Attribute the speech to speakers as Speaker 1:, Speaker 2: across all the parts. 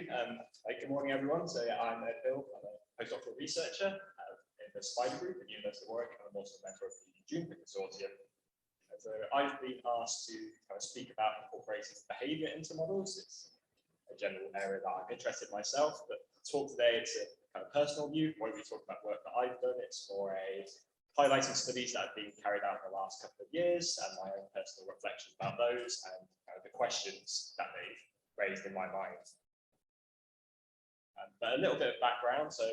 Speaker 1: Good morning, everyone. So I'm Bill. I'm a postdoctoral researcher in the SPIDER group at the University of Warwick, and I'm also a member of the Juniper Consortium. And so I've been asked to kind of speak about incorporating behaviour into models. It's a general area that I'm interested in myself, but talk today, it's a kind of personal view. Won't be talking about work that I've done. It's more a highlighting studies that have been carried out in the last couple of years and my own personal reflection about those and the questions that they've raised in my mind. But a little bit of background. So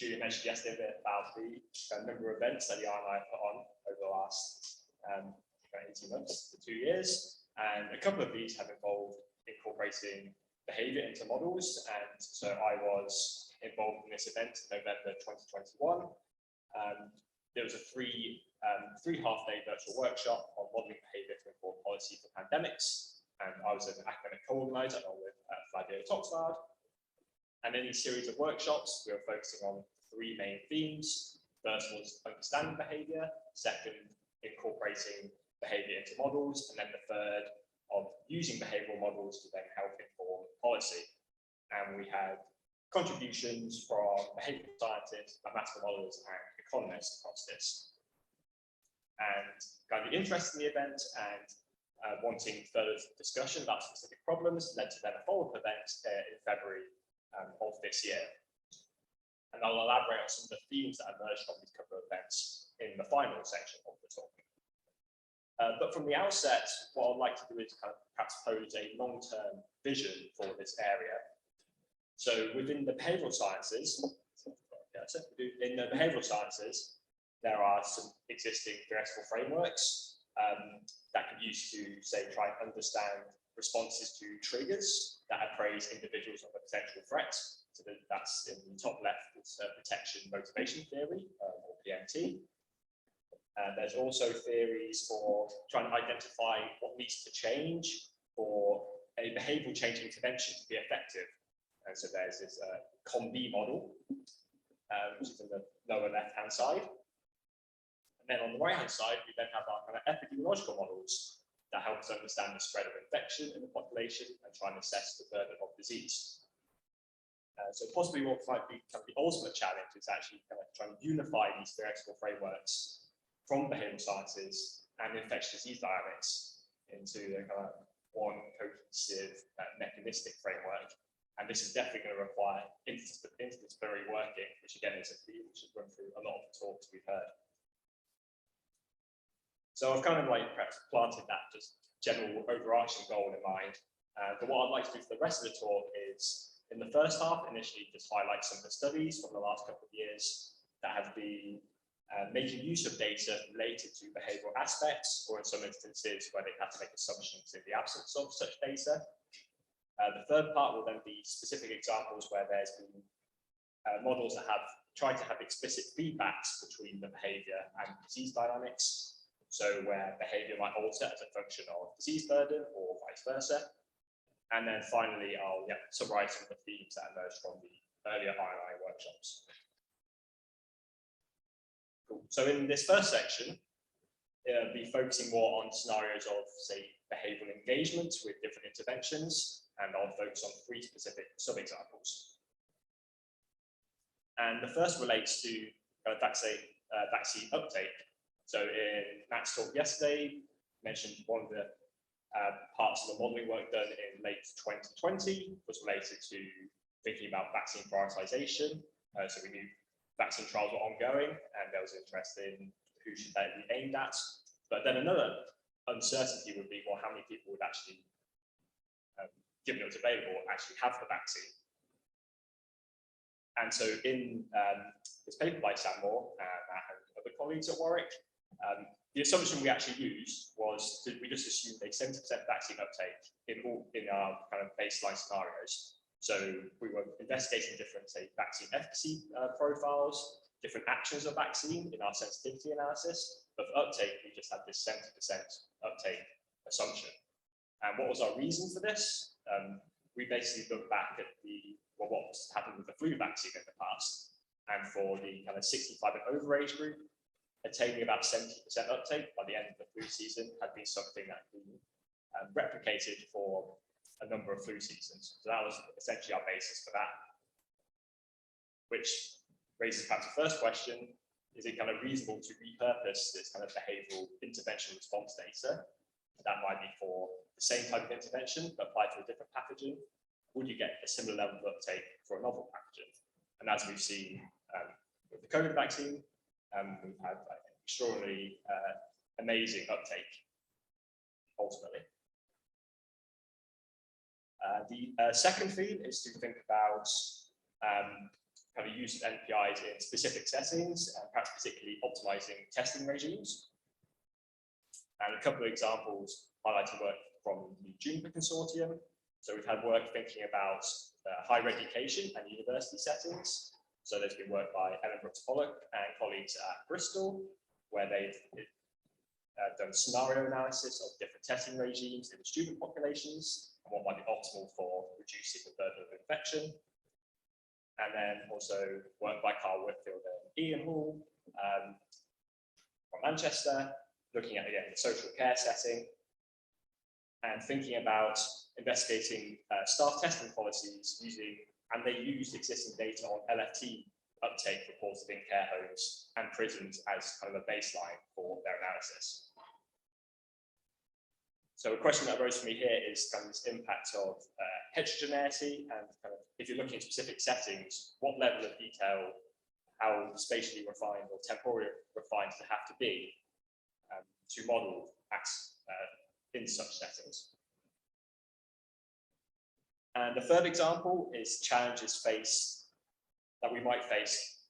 Speaker 1: Julia mentioned yesterday a bit about the number of events that Jan and I have put on over the last 18 months to 2 years. And a couple of these have involved incorporating behaviour into models. And so I was involved in this event in November 2021. There was a three half-day virtual workshop on modelling behaviour to inform policy for pandemics. And I was an academic co-organiser along with Flavio Toxvard. And in these series of workshops, we were focusing on three main themes. First was understanding behaviour, second, incorporating behaviour into models, and then the third of using behavioural models to then help inform policy. And we had contributions from behavioural scientists, mathematical modelers, and economists across this. And kind of interest in the event and wanting further discussion about specific problems led to then a follow-up event in February of this year. And I'll elaborate on some of the themes that emerged from these couple of events in the final section of the talk. But from the outset, what I'd like to do is kind of perhaps pose a long-term vision for this area. So within the behavioural sciences, there are some existing theoretical frameworks that can be used to, say, try and understand responses to triggers that appraise individuals of a potential threat. So that's in the top left, it's protection motivation theory, or PMT. There's also theories for trying to identify what needs to change for a behavioural change intervention to be effective. And so there's this COM-B model, which is in the lower left-hand side. And then on the right-hand side, we then have our kind of epidemiological models that help us understand the spread of infection in the population and try and assess the burden of disease. So possibly what might be kind of the ultimate challenge is actually kind of trying to unify these theoretical frameworks from behavioural sciences and infectious disease dynamics into a kind of one cohesive mechanistic framework. And this is definitely going to require interdisciplinary working, which again is a theme which has run through a lot of the talks we've heard. So I've kind of like perhaps planted that just general overarching goal in mind. But what I'd like to do for the rest of the talk is, in the first half, initially just highlight some of the studies from the last couple of years that have been making use of data related to behavioural aspects, or in some instances where they have to make assumptions in the absence of such data. The third part will then be specific examples where there's been models that have tried to have explicit feedbacks between the behaviour and disease dynamics. So where behaviour might alter as a function of disease burden or vice versa. And then finally, I'll summarise some of the themes that emerged from the earlier INI workshops. Cool. So in this first section, I'll be focusing more on scenarios of, say, behavioural engagement with different interventions, and I'll focus on three specific sub-examples. And the first relates to vaccine uptake. So in Matt's talk yesterday, mentioned one of the parts of the modelling work done in late 2020 was related to thinking about vaccine prioritization. So we knew vaccine trials were ongoing and there was interest in who should they be aimed at. But then another uncertainty would be, well, how many people would actually, given it was available, actually have the vaccine? And so in this paper by Sam Moore and other colleagues at Warwick, the assumption we actually used was that we just assumed a 70% vaccine uptake in our kind of baseline scenarios. So we were investigating different, say, vaccine efficacy profiles, different actions of vaccine in our sensitivity analysis, but for uptake, we just had this 70% uptake assumption. And what was our reason for this? We basically looked back at what's happened with the flu vaccine in the past, and for the kind of 65 and over age group, attaining about 70% uptake by the end of the flu season had been something that had been replicated for a number of flu seasons. So that was essentially our basis for that, which raises perhaps the first question: is it kind of reasonable to repurpose this kind of behavioral intervention response data? That might be for the same type of intervention, but applied to a different pathogen. Would you get a similar level of uptake for a novel pathogen? And as we've seen with the COVID vaccine, we've had extraordinarily amazing uptake, ultimately. The second theme is to think about kind of use of NPIs in specific settings, and perhaps particularly optimizing testing regimes. And a couple of examples highlighting work from the Juniper Consortium. So we've had work thinking about higher education and university settings. So there's been work by Ellen Brooks-Pollock and colleagues at Bristol, where they've done scenario analysis of different testing regimes in the student populations and what might be optimal for reducing the burden of infection. And then also work by Carl Whitfield and Ian Hall from Manchester, looking at, again, the social care setting and thinking about investigating staff testing policies using, and they used existing data on LFT uptake reported in care homes and prisons as kind of a baseline for their analysis. So a question that arose for me here is kind of this impact of heterogeneity, and kind of if you're looking at specific settings, what level of detail, how spatially refined or temporally refined does it have to be to model acts in such settings. And the third example is challenges that we might face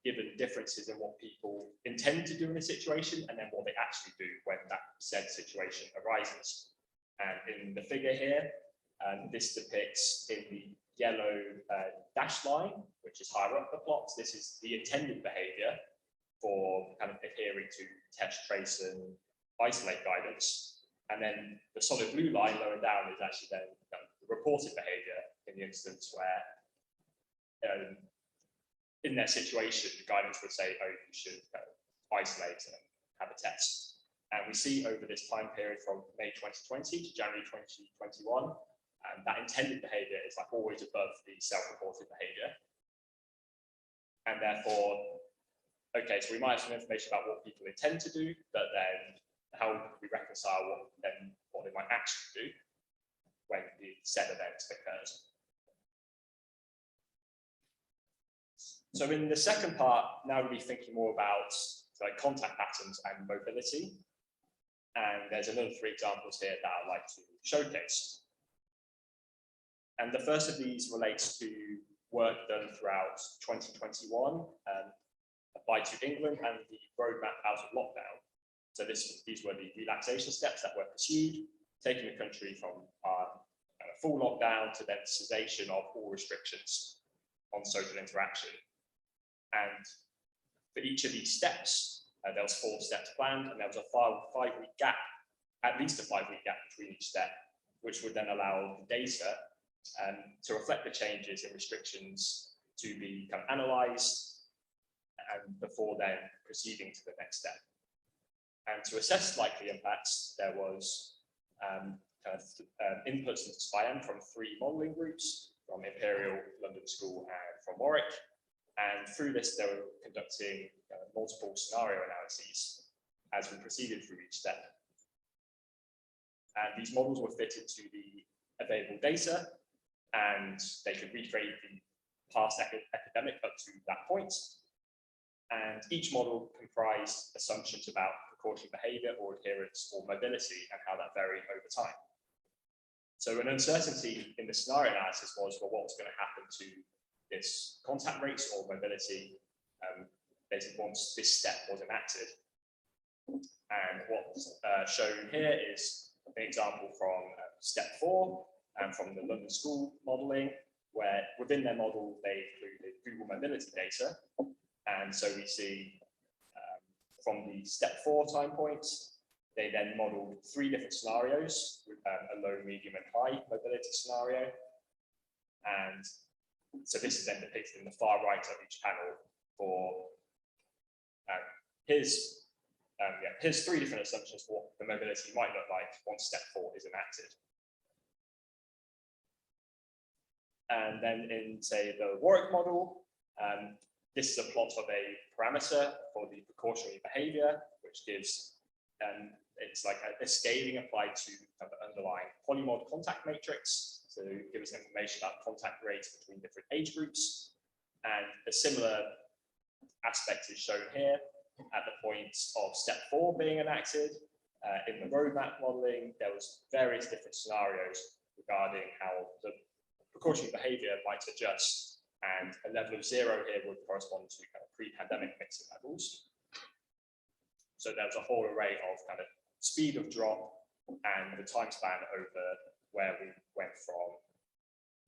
Speaker 1: given differences in what people intend to do in a situation and then what they actually do when that said situation arises. And in the figure here, this depicts in the yellow dashed line, which is higher up the plot, this is the intended behavior for kind of adhering to test, trace, and isolate guidance. And then the solid blue line lower down is actually then the reported behavior in the instance where in their situation, the guidance would say, oh, you should isolate and have a test. And we see over this time period from May 2020 to January 2021, that intended behavior is like always above the self-reported behavior. And therefore, okay, so we might have some information about what people intend to do, but then how do we reconcile what they might actually do when the said event occurs? So in the second part, now we'll be thinking more about like contact patterns and mobility. And there's another 3 examples here that I'd like to showcase. And the first of these relates to work done throughout 2021, applied to England and the roadmap out of lockdown. So these were the relaxation steps that were pursued, taking the country from full lockdown to then cessation of all restrictions on social interaction. And for each of these steps, there was 4 steps planned, and there was a 5-week gap, at least a 5-week gap between each step, which would then allow the data to reflect the changes in restrictions to be kind of analysed and before then proceeding to the next step. And to assess likely impacts, there was inputs into SPI-M from 3 modelling groups, from Imperial, London School, and from Warwick. And through this, they were conducting multiple scenario analyses as we proceeded through each step. And these models were fitted to the available data, and they could recreate the past epidemic up to that point. And each model comprised assumptions about precautionary behavior or adherence or mobility and how that varied over time. So an uncertainty in the scenario analysis was, well, what was going to happen to this contact rates or mobility basically once this step was enacted. And what's shown here is an example from step 4 and from the London School modelling, where within their model they included Google mobility data. And so we see from the step 4 time point, they then modelled 3 different scenarios, a low, medium, and high mobility scenario. And so this is then depicted in the far right of each panel for here's 3 different assumptions for what the mobility might look like once step 4 is enacted. And then in, say, the Warwick model, this is a plot of a parameter for the precautionary behavior, which gives, it's like a scaling applied to the underlying polymod contact matrix. So give us information about contact rates between different age groups. And a similar aspect is shown here at the point of step 4 being enacted. In the roadmap modeling, there was various different scenarios regarding how the precautionary behavior might adjust, and a level of 0 here would correspond to kind of pre-pandemic mixing levels. So there was a whole array of kind of speed of drop and the time span over where we went from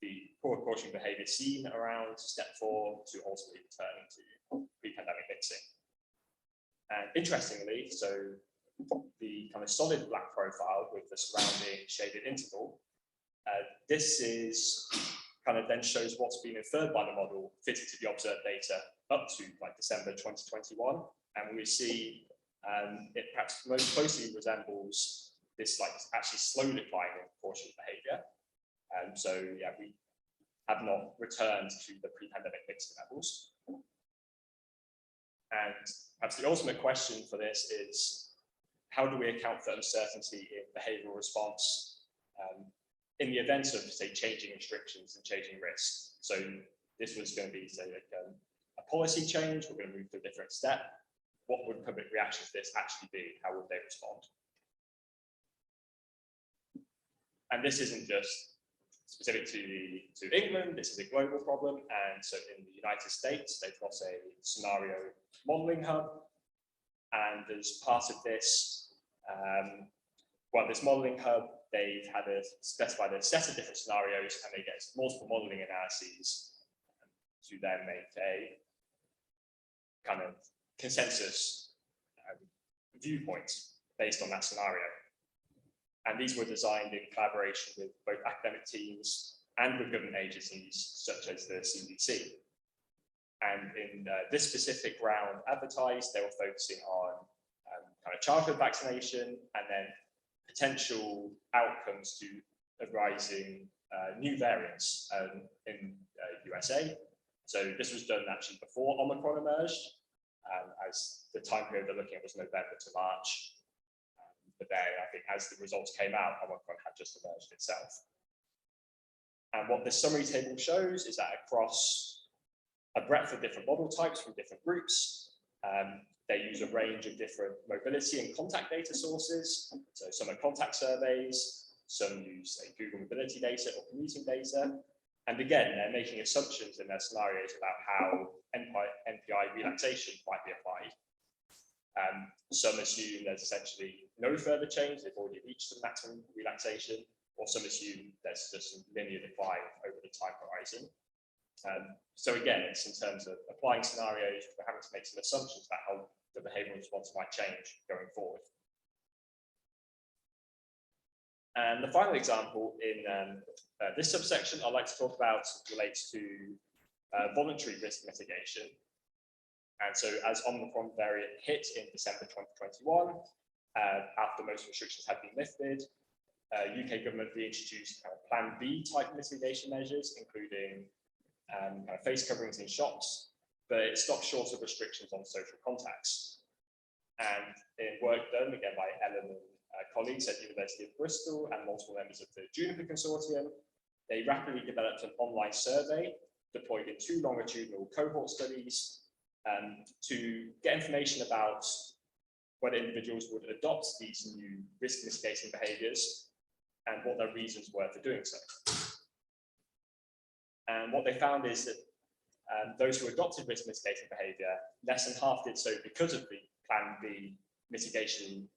Speaker 1: the precautionary behavior seen around step 4 to ultimately returning to pre-pandemic mixing. And interestingly, so the kind of solid black profile with the surrounding shaded interval, this is kind of then shows what's been inferred by the model fitted to the observed data up to like December 2021. And we see it perhaps most closely resembles this like actually slow decline in precautionary behavior. And so, yeah, we have not returned to the pre-pandemic mixing levels. And perhaps the ultimate question for this is, how do we account for uncertainty in behavioral response in the event of, say, changing restrictions and changing risks? So this was going to be, say, like a policy change. We're going to move to a different step. What would public reaction to this actually be? How would they respond? And this isn't just specific to England. This is a global problem. And so in the United States, they've got a scenario modeling hub. And as part of this, well, this modeling hub, they've had a specified a set of different scenarios, and they get multiple modeling analyses to then make a kind of consensus viewpoint based on that scenario. And these were designed in collaboration with both academic teams and with government agencies such as the CDC. And in this specific round advertised, they were focusing on kind of childhood vaccination and then potential outcomes to arising new variants in USA. So this was done actually before Omicron emerged, as the time period they're looking at was November to March. But then I think as the results came out, Omicron had just emerged itself. And what this summary table shows is that across a breadth of different model types from different groups, they use a range of different mobility and contact data sources. So some are contact surveys, some use Google mobility data or commuting data. And again, they're making assumptions in their scenarios about how NPI relaxation might be applied. Some assume there's essentially no further change, they've already reached the maximum relaxation, or some assume there's just some linear decline over the time horizon. So again, it's in terms of applying scenarios, we're having to make some assumptions about how the behavioral response might change going forward. And the final example in this subsection I'd like to talk about relates to voluntary risk mitigation. And so as Omicron variant hit in December 2021, after most restrictions had been lifted, UK government reintroduced Plan B type mitigation measures, including kind of face coverings in shops, but it stopped short of restrictions on social contacts. And in work done again by Ellen and colleagues at the University of Bristol and multiple members of the Juniper Consortium, they rapidly developed an online survey deployed in 2 longitudinal cohort studies to get information about whether individuals would adopt these new risk mitigating behaviors and what their reasons were for doing so. And what they found is that those who adopted risk mitigating behavior, less than half did so because of the Plan B mitigation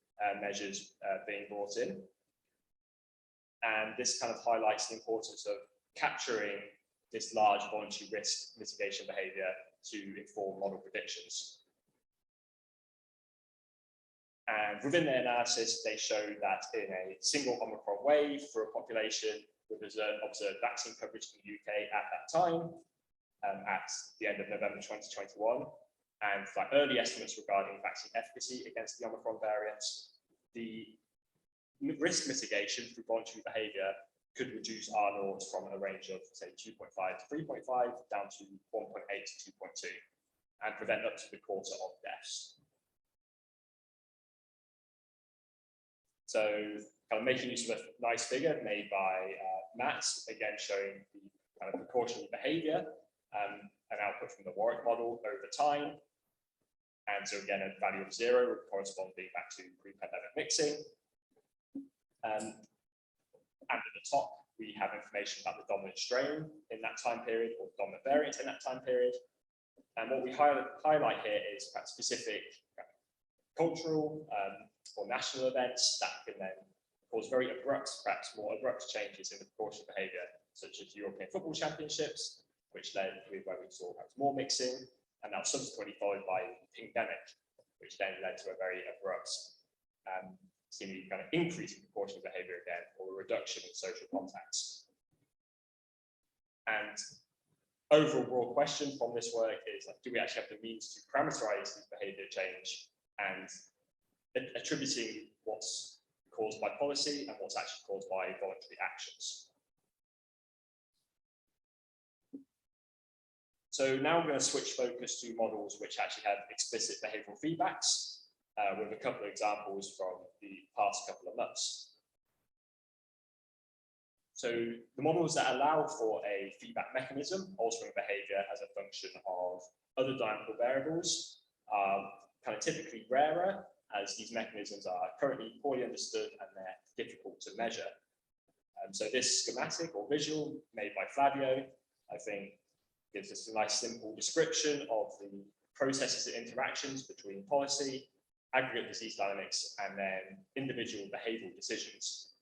Speaker 1: measures being brought in. And this kind of highlights the importance of capturing this large voluntary risk mitigation behavior to inform model predictions. And within their analysis, they showed that in a single Omicron wave for a population with observed vaccine coverage in the UK at that time, at the end of November 2021, and like early estimates regarding vaccine efficacy against the Omicron variants, the risk mitigation through voluntary behavior could reduce R0 from a range of, say, 2.5 to 3.5 down to 1.8 to 2.2 and prevent up to the quarter of deaths. So kind of making use of a nice figure made by Matt, again showing the kind of precautionary behavior, an output from the Warwick model over time. And so again, a value of 0 corresponding back to pre-pandemic mixing. And at the top, we have information about the dominant strain in that time period, or dominant variant in that time period. And what we highlight here is perhaps specific cultural or national events that can then cause very abrupt, perhaps more abrupt changes in the precautionary behavior, such as European football championships, which led with where we saw perhaps more mixing, and now subsequently followed by the pandemic, which then led to a very abrupt seemingly kind of increase in precautionary behavior again, or a reduction in social contacts. And overall broad question from this work is, like, do we actually have the means to parameterize this behavior change and attributing what's caused by policy and what's actually caused by voluntary actions? So now I'm going to switch focus to models which actually have explicit behavioral feedbacks, with a couple of examples from the past couple of months. So the models that allow for a feedback mechanism altering behavior as a function of other dynamical variables are kind of typically rarer, as these mechanisms are currently poorly understood and they're difficult to measure. So this schematic or visual made by Flavio, I think, gives us a nice simple description of the processes and interactions between policy, aggregate disease dynamics, and then individual behavioral decisions.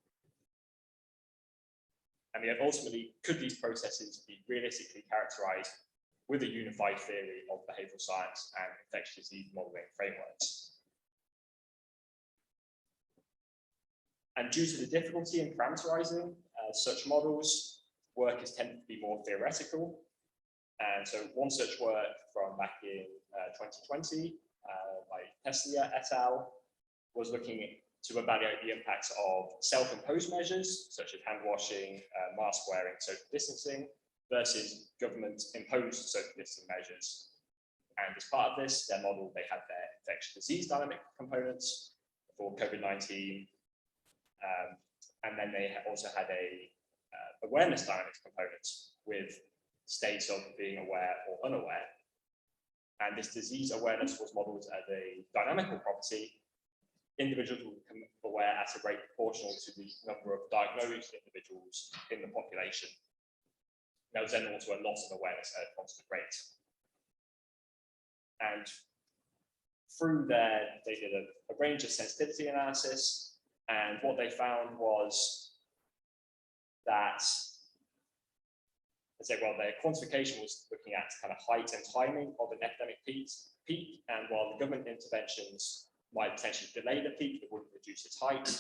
Speaker 1: And yet ultimately, could these processes be realistically characterized with a unified theory of behavioral science and infectious disease modeling frameworks? And due to the difficulty in parameterizing such models, work is tended to be more theoretical. And so one such work from back in 2020 by Teslia et al. Was looking to evaluate the impacts of self-imposed measures, such as hand washing, mask wearing, social distancing, versus government-imposed social distancing measures. And as part of this, their model, they had their infectious disease dynamic components for COVID-19. And then they also had a awareness dynamics component with states of being aware or unaware. And this disease awareness was modeled as a dynamical property. Individuals will become aware at a rate proportional to the number of diagnosed individuals in the population. There was then also a loss of awareness at a constant rate. And through there, they did a range of sensitivity analysis, and what they found was that, well, their quantification was looking at kind of height and timing of an epidemic peak, and while the government interventions might potentially delay the peak, it wouldn't reduce its height,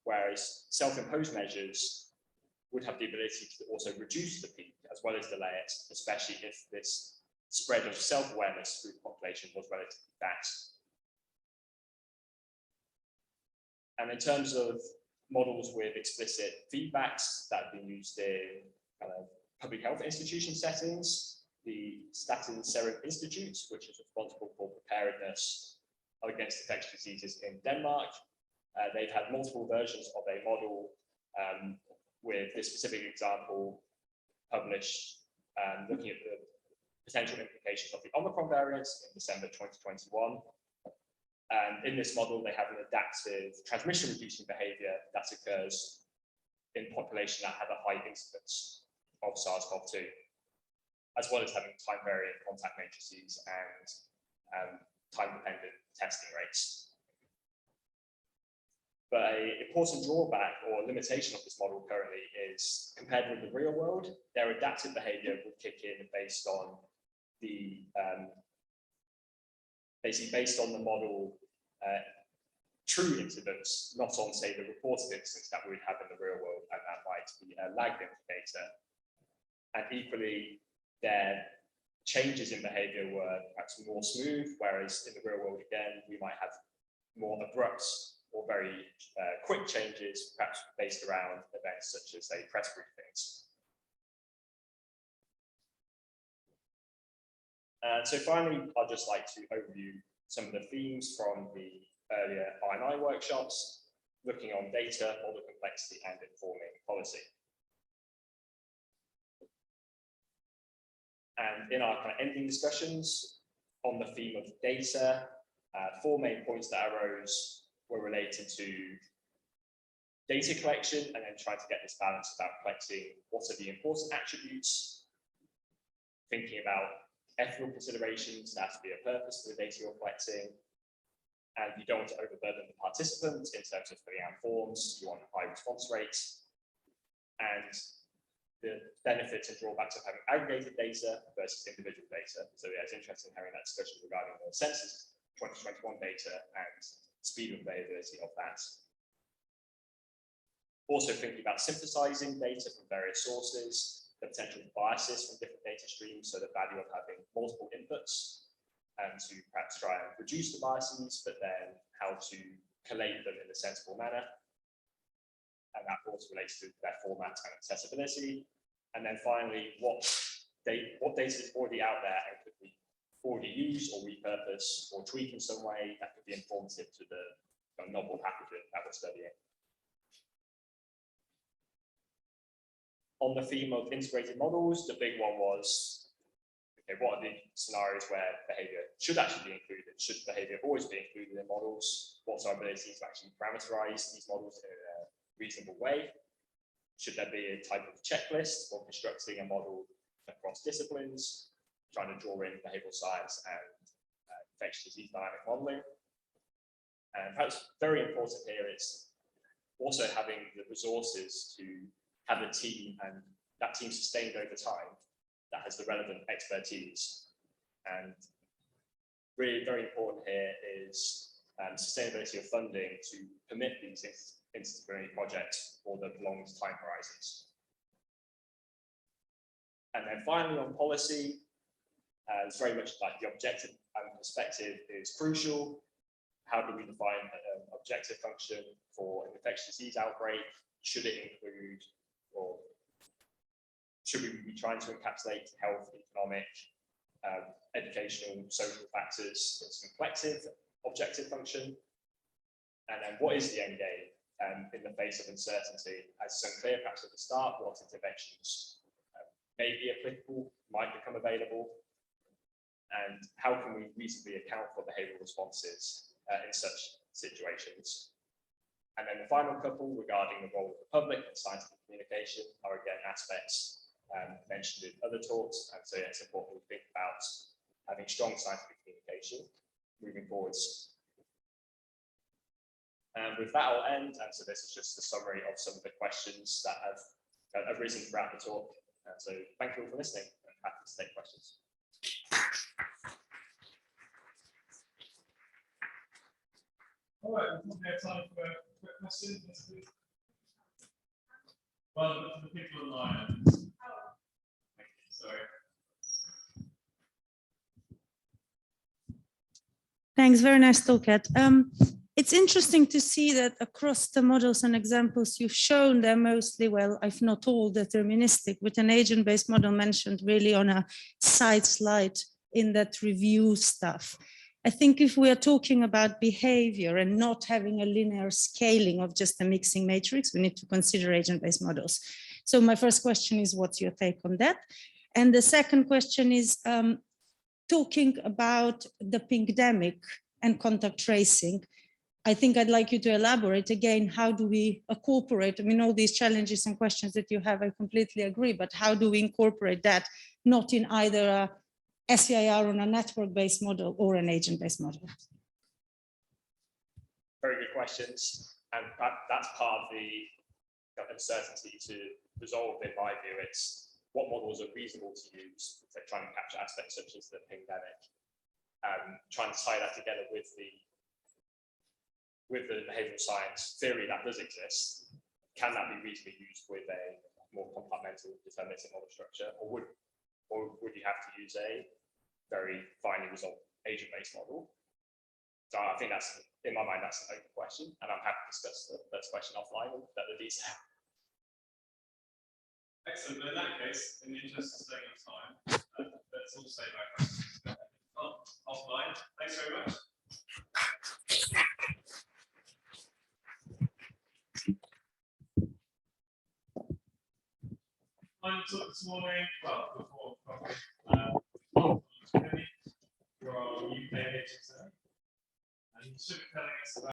Speaker 1: whereas self-imposed measures would have the ability to also reduce the peak as well as delay it, especially if this spread of self-awareness through the population was relatively fast. And in terms of models with explicit feedbacks that have been used in kind of public health institution settings, the Staten Serum Institute, which is responsible for preparedness against infectious diseases in Denmark. They've had multiple versions of a model with this specific example published, looking at the potential implications of the Omicron variant in December 2021. And in this model, they have an adaptive transmission reducing behavior that occurs in population that have a high incidence of SARS-CoV-2, as well as having time varying contact matrices and time-dependent testing rates. But an important drawback or limitation of this model currently is, compared with the real world, their adaptive behavior would kick in based on the the model true incidence, not on, say, the reported incidence that we would have in the real world, and that might be a lagged indicator. And equally, their changes in behavior were perhaps more smooth, whereas in the real world, again, we might have more abrupt or very quick changes, perhaps based around events such as, say, press briefings. So finally, I'd just like to overview some of the themes from the earlier I&I workshops, looking on data, model complexity, and informing policy. And in our kind of ending discussions on the theme of data, 4 main points that arose were related to data collection and then trying to get this balance about collecting what are the important attributes, thinking about ethical considerations, there has to be a purpose for the data you're collecting, and you don't want to overburden the participant in terms of filling out forms, you want a high response rate, and the benefits and drawbacks of having aggregated data versus individual data. So yeah, it's interesting having that discussion regarding the census 2021 data and speed and availability of that. Also thinking about synthesizing data from various sources, the potential biases from different data streams, so the value of having multiple inputs and to perhaps try and reduce the biases, but then how to collate them in a sensible manner. And that also relates to their format and accessibility. And then finally, what data is already out there and could we already use or repurpose or tweak in some way that could be informative to the novel packaging that we're studying. On the theme of integrated models, the big one was, okay, what are the scenarios where behavior should actually be included? Should behavior always be included in models? What's our ability to actually parameterize these models in a reasonable way? Should there be a type of checklist for constructing a model across disciplines, trying to draw in behavioral science and infectious disease dynamic modeling? And perhaps very important here is also having the resources to have a team and that team sustained over time that has the relevant expertise. And really very important here is sustainability of funding to permit these interdisciplinary projects for the long time horizons. And then finally on policy, it's very much like the objective and perspective is crucial. How do we define an objective function for an infectious disease outbreak? Should it include, or should we be trying to encapsulate health, economic, educational, social factors in some collective objective function? And then what is the end game in the face of uncertainty? As it's unclear perhaps at the start what interventions may be applicable, might become available, and how can we reasonably account for behavioral responses in such situations? And then the final couple regarding the role of the public and scientific communication are again aspects mentioned in other talks, and so yeah, it's important we think about having strong scientific communication moving forwards. And with that, I'll end. And so this is just a summary of some of the questions that have arisen throughout the talk. And so thank you all for listening. I'm happy to take questions.
Speaker 2: All right, we probably have time for a quick question. Well, for the people online. Sorry.
Speaker 3: Thanks, very nice talk, Ed. It's interesting to see that across the models and examples you've shown, they're mostly, well, if not all, deterministic, with an agent-based model mentioned really on a side slide in that review stuff. I think if we are talking about behavior and not having a linear scaling of just a mixing matrix, we need to consider agent-based models. So my first question is, what's your take on that? And the second question is, talking about the pandemic and contact tracing, I think I'd like you to elaborate again, how do we incorporate, I mean, all these challenges and questions that you have, I completely agree, but how do we incorporate that, not in either a SCIR on a network-based model or an agent-based model?
Speaker 1: Very good questions. And that's part of the uncertainty to resolve, in my view. It's what models are reasonable to use, so trying to capture aspects such as the pandemic, trying to tie that together with the behavioral science theory that does exist. Can that be reasonably used with a more compartmental deterministic model structure, or would you have to use a very finely resolved agent-based model? So I think that's, in my mind, that's an open question, and I'm happy to discuss the first question offline with the detail.
Speaker 2: Excellent. But in that case, in the interest of saving time, let's all save our questions offline. Thanks very much. I took this morning, well, before probably, from UK HSA, and you should be telling us about